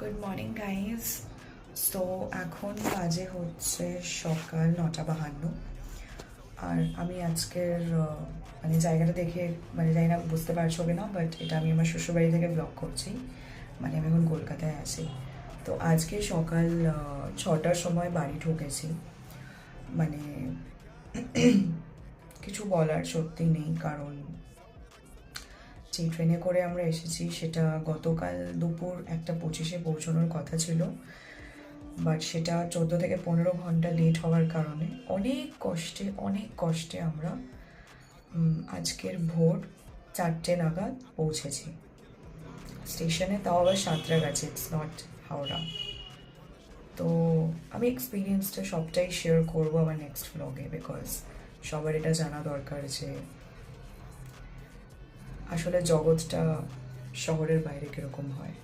Good morning guys. So এখন বাজে হচ্ছে সকাল 9:52। আর আমি আজকের মানে জায়গাটা দেখে মানে জানি না বুঝতে পারছো কি না, বাট এটা আমি আমার শ্বশুরবাড়ি থেকে ব্লগ করছি। মানে আমি এখন কলকাতায় আছি। তো আজকে সকাল 6টার সময় বাড়ি ঢুকেছি। মানে কিছু বলার সত্যি নেই, কারণ যে ট্রেনে করে আমরা এসেছি সেটা গতকাল দুপুর 1:25-এ পৌঁছানোর কথা ছিল, বাট সেটা 14 থেকে 15 ঘন্টা লেট হওয়ার কারণে অনেক কষ্টে আমরা আজকের ভোর 4টে নাগাদ পৌঁছেছি স্টেশনে, তাও আবার সাঁতরাগাছি, ইটস নট হাওড়া। তো আমি এক্সপিরিয়েন্সটা সবটাই শেয়ার করবো আমার নেক্সট ব্লগে, বিকজ সবার এটা জানা দরকার যে আসলে জগৎটা শহরের বাইরে কীরকম হয়।